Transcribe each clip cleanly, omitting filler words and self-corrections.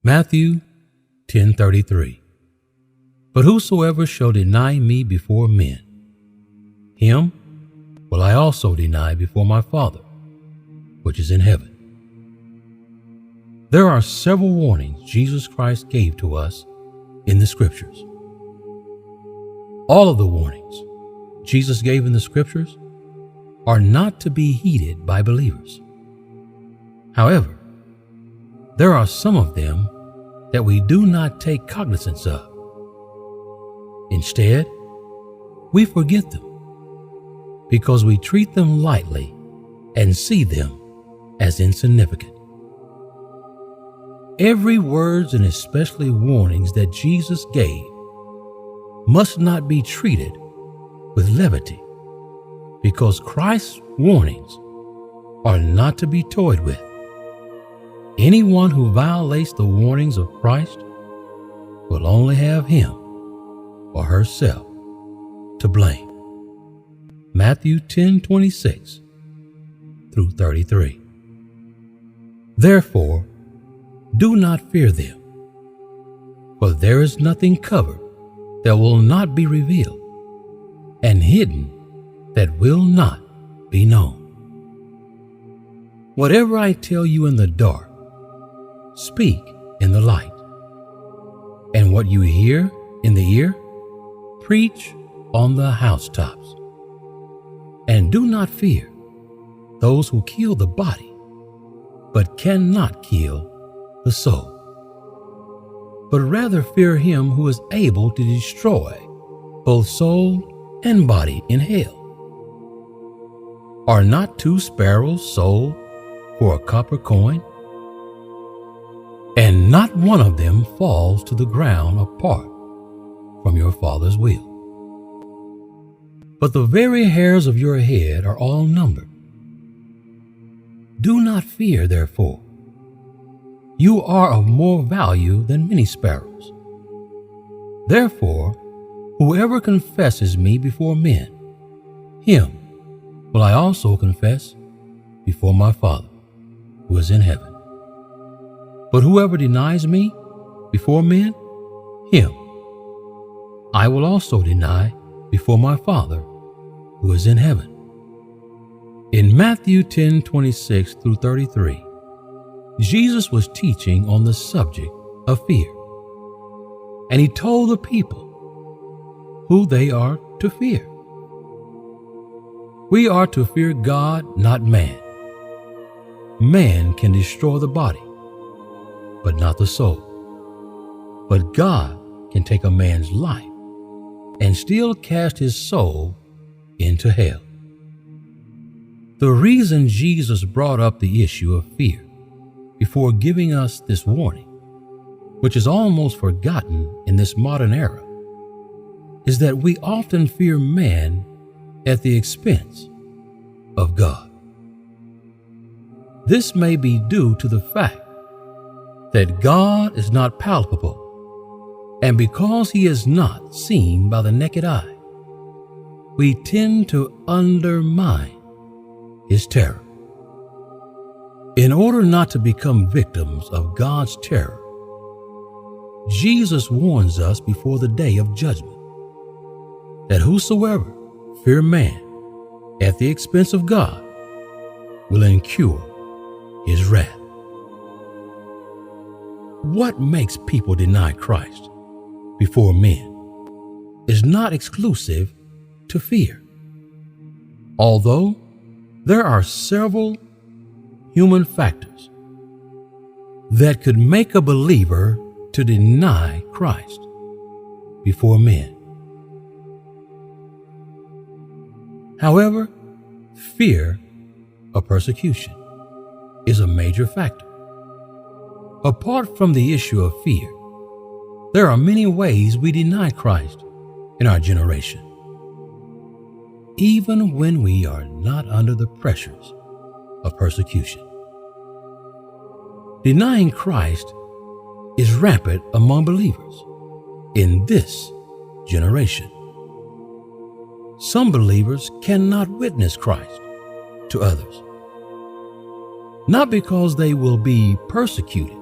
Matthew 10:33. But whosoever shall deny me before men, him will I also deny before my Father, which is in heaven. There are several warnings Jesus Christ gave to us in the Scriptures. All of the warnings Jesus gave in the Scriptures are not to be heeded by believers. However, there are some of them that we do not take cognizance of. Instead, we forget them because we treat them lightly and see them as insignificant. Every words and especially warnings that Jesus gave must not be treated with levity, because Christ's warnings are not to be toyed with. Anyone who violates the warnings of Christ will only have him or herself to blame. Matthew 10:26 through 33. Therefore, do not fear them, for there is nothing covered that will not be revealed, and hidden that will not be known. Whatever I tell you in the dark, speak in the light, and what you hear in the ear, preach on the housetops. And do not fear those who kill the body, but cannot kill the soul, but rather fear him who is able to destroy both soul and body in hell. Are not 2 sparrows sold for a copper coin? And not one of them falls to the ground apart from your Father's will. But the very hairs of your head are all numbered. Do not fear, therefore. You are of more value than many sparrows. Therefore, whoever confesses me before men, him will I also confess before my Father who is in heaven. But whoever denies me before men, him I will also deny before my Father who is in heaven. In Matthew 10:26 through 33, Jesus was teaching on the subject of fear, and he told the people who they are to fear. We are to fear God, not man. Man can destroy the body, but not the soul. But God can take a man's life and still cast his soul into hell. The reason Jesus brought up the issue of fear before giving us this warning, which is almost forgotten in this modern era, is that we often fear man at the expense of God. This may be due to the fact that God is not palpable, and because he is not seen by the naked eye, we tend to undermine his terror. In order not to become victims of God's terror, Jesus warns us before the day of judgment that whosoever fear man at the expense of God will incur his wrath. What makes people deny Christ before men is not exclusive to fear. Although there are several human factors that could make a believer to deny Christ before men. However, fear of persecution is a major factor. Apart from the issue of fear, there are many ways we deny Christ in our generation, even when we are not under the pressures of persecution. Denying Christ is rampant among believers in this generation. Some believers cannot witness Christ to others, not because they will be persecuted,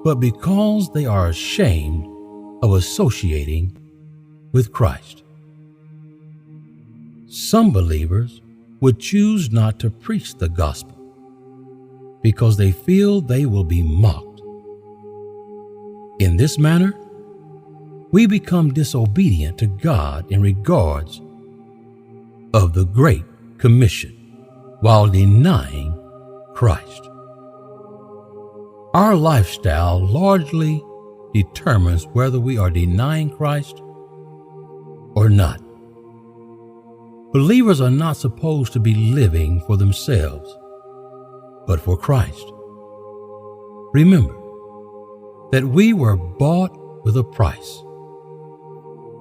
but because they are ashamed of associating with Christ. Some believers would choose not to preach the gospel because they feel they will be mocked. In this manner, we become disobedient to God in regards of the Great Commission while denying Christ. Our lifestyle largely determines whether we are denying Christ or not. Believers are not supposed to be living for themselves, but for Christ. Remember that we were bought with a price.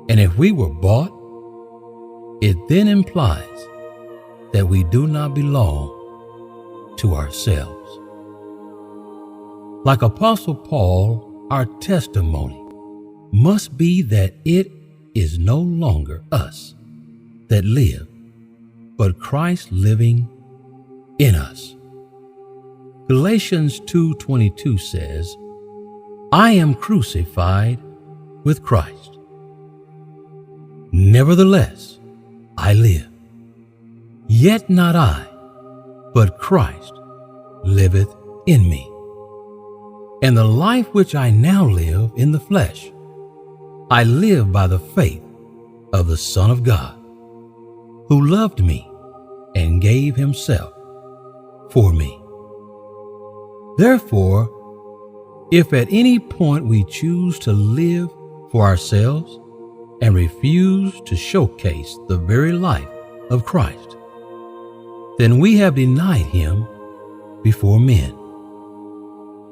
And if we were bought, it then implies that we do not belong to ourselves. Like Apostle Paul, our testimony must be that it is no longer us that live, but Christ living in us. Galatians 2:22 says, I am crucified with Christ. Nevertheless, I live. Yet not I, but Christ liveth in me. And the life which I now live in the flesh, I live by the faith of the Son of God, who loved me and gave himself for me. Therefore, if at any point we choose to live for ourselves and refuse to showcase the very life of Christ, then we have denied him before men.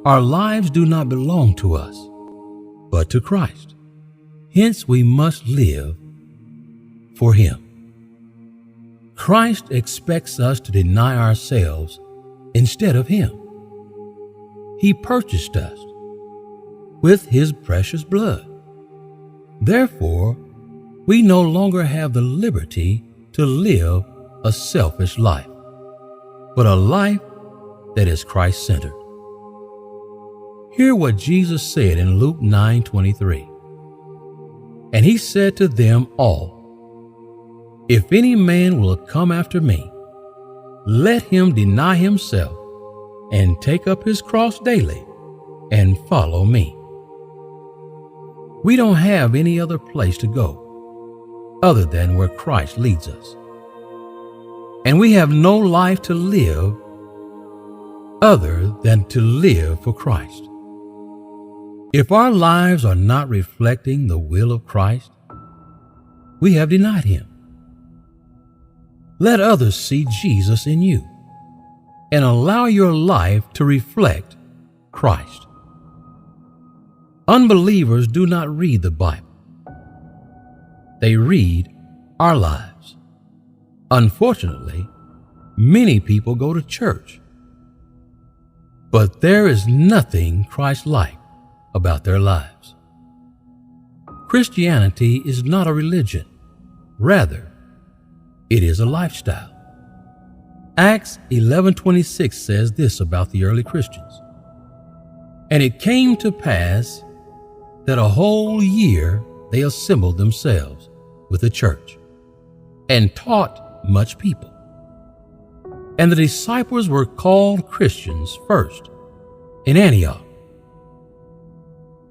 Our lives do not belong to us, but to Christ. Hence we must live for him. Christ expects us to deny ourselves instead of him. He purchased us with his precious blood. Therefore, we no longer have the liberty to live a selfish life, but a life that is Christ-centered. Hear what Jesus said in Luke 9:23. And he said to them all, If any man will come after me, let him deny himself and take up his cross daily and follow me. We don't have any other place to go other than where Christ leads us. And we have no life to live other than to live for Christ. If our lives are not reflecting the will of Christ, we have denied him. Let others see Jesus in you and allow your life to reflect Christ. Unbelievers do not read the Bible. They read our lives. Unfortunately, many people go to church, but there is nothing Christ-like about their lives. Christianity is not a religion. Rather, it is a lifestyle. Acts 11:26 says this about the early Christians. And it came to pass that a whole year they assembled themselves with the church and taught much people. And the disciples were called Christians first in Antioch.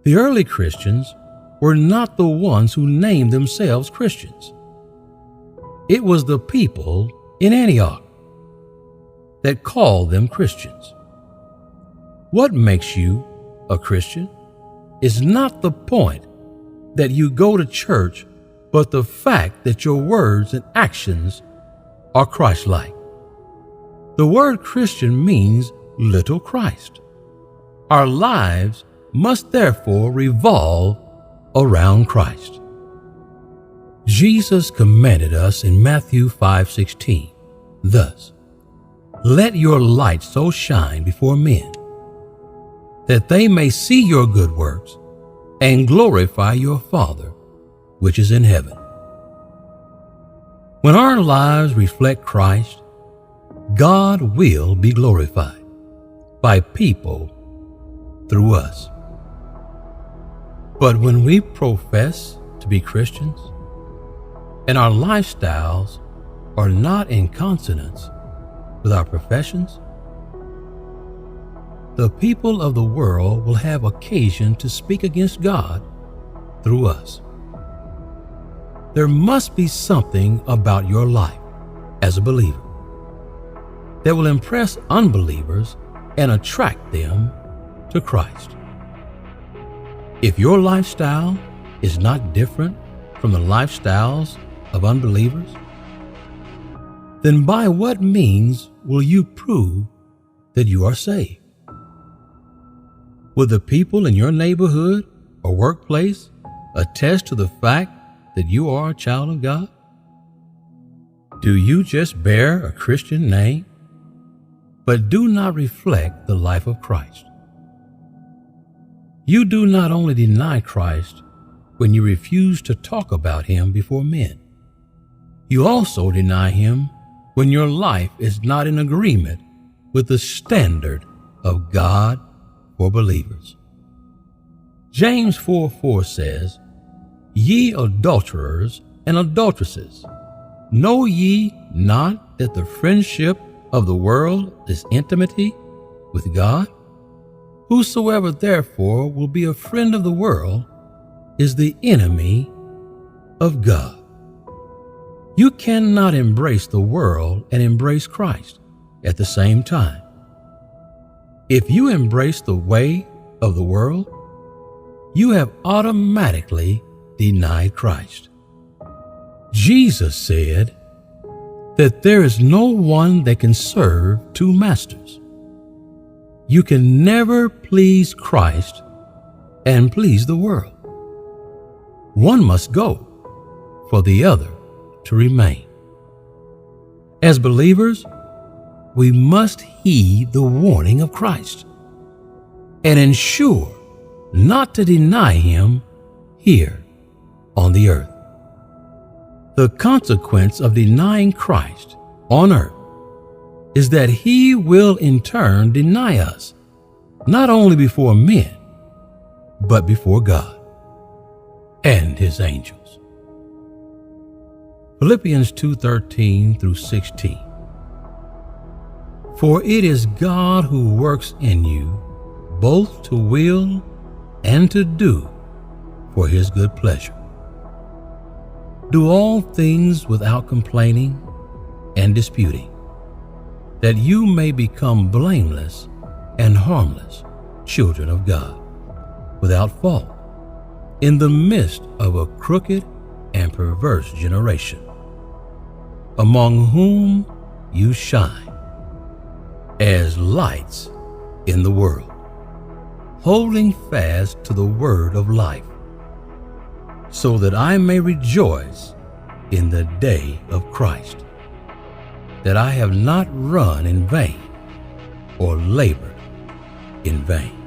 The early Christians were not the ones who named themselves Christians. It was the people in Antioch that called them Christians. What makes you a Christian is not the point that you go to church, but the fact that your words and actions are Christ-like. The word Christian means little Christ. Our lives must therefore revolve around Christ. Jesus commanded us in Matthew 5:16, thus, Let your light so shine before men, that they may see your good works and glorify your Father which is in heaven. When our lives reflect Christ, God will be glorified by people through us. But when we profess to be Christians and our lifestyles are not in consonance with our professions, the people of the world will have occasion to speak against God through us. There must be something about your life as a believer that will impress unbelievers and attract them to Christ. If your lifestyle is not different from the lifestyles of unbelievers, then by what means will you prove that you are saved? Will the people in your neighborhood or workplace attest to the fact that you are a child of God? Do you just bear a Christian name, but do not reflect the life of Christ? You do not only deny Christ when you refuse to talk about Him before men, you also deny Him when your life is not in agreement with the standard of God for believers. James 4:4 says, "Ye adulterers and adulteresses, know ye not that the friendship of the world is enmity with God? Whosoever therefore will be a friend of the world is the enemy of God." You cannot embrace the world and embrace Christ at the same time. If you embrace the way of the world, you have automatically denied Christ. Jesus said that there is no one that can serve two masters. You can never please Christ and please the world. One must go for the other to remain. As believers, we must heed the warning of Christ and ensure not to deny Him here on the earth. The consequence of denying Christ on earth is that He will in turn deny us, not only before men, but before God and His angels. Philippians 2:13 through 16. For it is God who works in you both to will and to do for His good pleasure. Do all things without complaining and disputing, that you may become blameless and harmless children of God, without fault, in the midst of a crooked and perverse generation, among whom you shine as lights in the world, holding fast to the word of life, so that I may rejoice in the day of Christ, that I have not run in vain or labored in vain.